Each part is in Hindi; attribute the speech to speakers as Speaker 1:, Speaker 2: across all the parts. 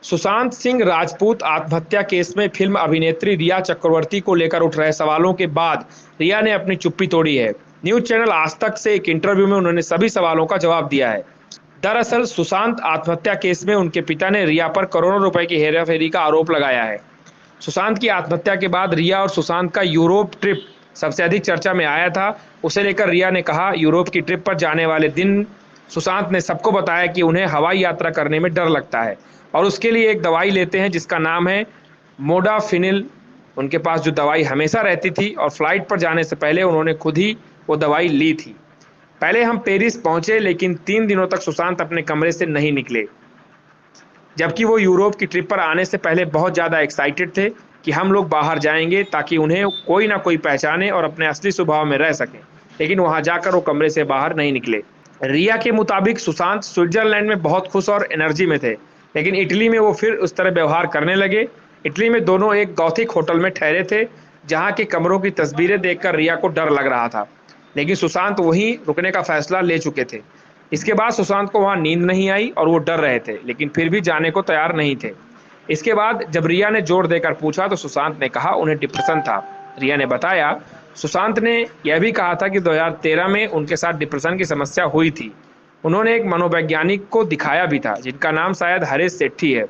Speaker 1: सुशांत सिंह राजपूत आत्महत्या केस में फिल्म अभिनेत्री रिया चक्रवर्ती को लेकर उठ रहे सवालों के बाद रिया ने अपनी चुप्पी तोड़ी है। न्यूज चैनल आज तक से एक इंटरव्यू में उन्होंने सभी सवालों का जवाब दिया है। दरअसल सुशांत आत्महत्या केस में उनके पिता ने रिया पर करोड़ों रुपए की हेराफेरी का आरोप लगाया है। सुशांत की आत्महत्या के बाद रिया और सुशांत का यूरोप ट्रिप सबसे अधिक चर्चा में आया था। उसे लेकर रिया ने कहा, यूरोप की ट्रिप पर जाने वाले दिन सुशांत ने सबको बताया कि उन्हें हवाई यात्रा करने में डर लगता है और उसके लिए एक दवाई लेते हैं जिसका नाम है मोडाफिनिल। उनके पास जो दवाई हमेशा रहती थी और फ्लाइट पर जाने से पहले उन्होंने खुद ही वो दवाई ली थी। पहले हम पेरिस पहुंचे लेकिन 3 दिनों तक सुशांत अपने कमरे से नहीं निकले, जबकि वो यूरोप की ट्रिप पर आने से पहले बहुत ज़्यादा एक्साइटेड थे कि हम लोग बाहर जाएंगे ताकि उन्हें कोई ना कोई पहचाने और अपने असली स्वभाव में रह सकें। लेकिन वहां जाकर वो कमरे से बाहर नहीं निकले। रिया के मुताबिक सुशांत स्विट्जरलैंड में बहुत खुश और एनर्जी में थे, लेकिन इटली में वो फिर उस तरह व्यवहार करने लगे। इटली में दोनों एक गॉथिक होटल में ठहरे थे जहां के कमरों की तस्वीरें देखकर रिया को डर लग रहा था, लेकिन सुशांत वहीं रुकने का फैसला ले चुके थे। इसके बाद सुशांत को वहां नींद नहीं आई और वो डर रहे थे, लेकिन फिर भी जाने को तैयार नहीं थे। इसके बाद जब रिया ने जोर देकर पूछा तो सुशांत ने कहा उन्हें डिप्रेशन था। रिया ने बताया, सुशांत ने यह भी कहा था कि 2013 में उनके साथ डिप्रेशन की समस्या हुई थी। उन्होंने एक मनोवैज्ञानिक को दिखाया भी था जिनका नाम शायद हरीश सेठी है।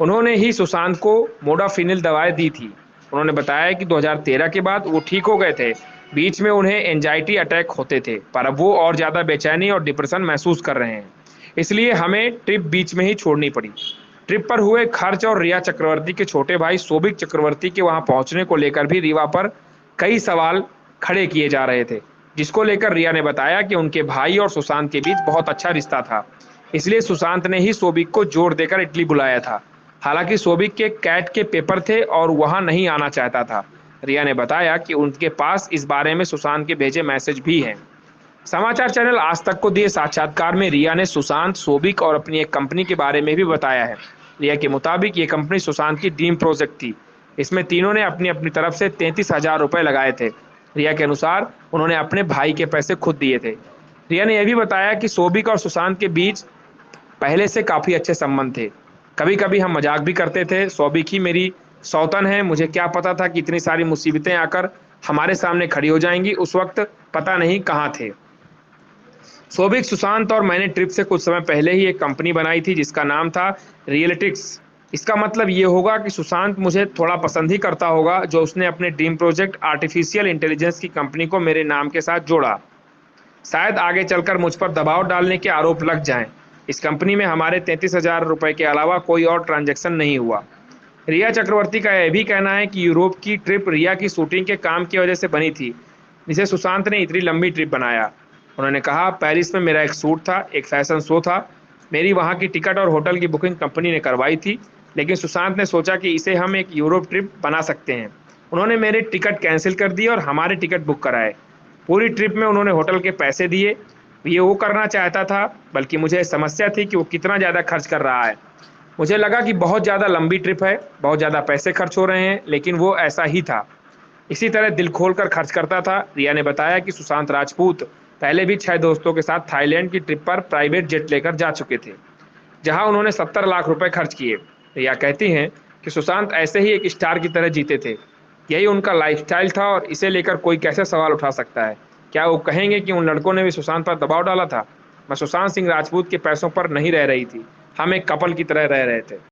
Speaker 1: उन्होंने ही सुशांत को मोडाफिनिल दवाएं दी थी। उन्होंने बताया कि 2013 के बाद वो ठीक हो गए थे। बीच में उन्हें एंजाइटी अटैक होते थे, पर अब वो और ज़्यादा बेचैनी और डिप्रेशन महसूस कर रहे हैं। इसलिए हमें ट्रिप बीच में ही छोड़नी पड़ी। ट्रिप पर हुए खर्च और रिया चक्रवर्ती के छोटे भाई सोबिक चक्रवर्ती के वहां पहुंचने को लेकर भी रिया पर कई सवाल खड़े किए जा रहे थे, जिसको लेकर रिया ने बताया कि उनके भाई और सुशांत के बीच बहुत अच्छा रिश्ता था। इसलिए सुशांत ने ही सोबिक को जोर देकर इटली बुलाया था। हालांकि सोबिक के कैट के पेपर थे और वहां नहीं आना चाहता था। रिया ने बताया कि उनके पास इस बारे में सुशांत के भेजे मैसेज भी हैं। समाचार चैनल आज तक को दिए साक्षात्कार में रिया ने सुशांत, सोबिक और अपनी एक कंपनी के बारे में भी बताया है। रिया के मुताबिक ये कंपनी सुशांत की ड्रीम प्रोजेक्ट थी। इसमें तीनों ने अपनी अपनी तरफ से 33,000 रुपए लगाए थे। रिया के अनुसार उन्होंने अपने भाई के पैसे खुद दिए थे। रिया ने यह भी बताया कि सोबिक और सुशांत के बीच पहले से काफ़ी अच्छे संबंध थे। कभी कभी हम मजाक भी करते थे, सोबिक ही मेरी सौतन है, मुझे क्या पता था कि इतनी सारी मुसीबतें आकर हमारे सामने खड़ी हो जाएंगी। उस वक्त पता नहीं कहाँ थे। सोबिक, सुशांत और मैंने ट्रिप से कुछ समय पहले ही एक कंपनी बनाई थी जिसका नाम था रियलिटिक्स। इसका मतलब ये होगा कि सुशांत मुझे थोड़ा पसंद ही करता होगा जो उसने अपने ड्रीम प्रोजेक्ट आर्टिफिशियल इंटेलिजेंस की कंपनी को मेरे नाम के साथ जोड़ा। शायद आगे चलकर मुझ पर दबाव डालने के आरोप लग जाएं। इस कंपनी में हमारे 33,000 रुपए के अलावा कोई और ट्रांजैक्शन नहीं हुआ। रिया चक्रवर्ती का यह भी कहना है कि यूरोप की ट्रिप रिया की शूटिंग के काम की वजह से बनी थी, जिसे सुशांत ने इतनी लंबी ट्रिप बनाया। उन्होंने कहा, पेरिस में मेरा एक शूट था, एक फैशन शो था। मेरी वहाँ की टिकट और होटल की बुकिंग कंपनी ने करवाई थी, लेकिन सुशांत ने सोचा कि इसे हम एक यूरोप ट्रिप बना सकते हैं। उन्होंने मेरे टिकट कैंसिल कर दिए और हमारे टिकट बुक कराए। पूरी ट्रिप में उन्होंने होटल के पैसे दिए। ये वो करना चाहता था, बल्कि मुझे समस्या थी कि वो कितना ज़्यादा खर्च कर रहा है। मुझे लगा कि बहुत ज़्यादा लंबी ट्रिप है, बहुत ज़्यादा पैसे खर्च हो रहे हैं, लेकिन वो ऐसा ही था। इसी तरह दिल खोल कर खर्च करता था। रिया ने बताया कि सुशांत राजपूत पहले भी 6 दोस्तों के साथ थाईलैंड की ट्रिप पर प्राइवेट जेट लेकर जा चुके थे, जहां उन्होंने 70 लाख रुपए खर्च किए। रिया कहती हैं कि सुशांत ऐसे ही एक स्टार की तरह जीते थे। यही उनका लाइफस्टाइल था और इसे लेकर कोई कैसे सवाल उठा सकता है। क्या वो कहेंगे कि उन लड़कों ने भी सुशांत पर दबाव डाला था? मैं सुशांत सिंह राजपूत के पैसों पर नहीं रह रही थी, हम एक कपल की तरह रह रहे थे।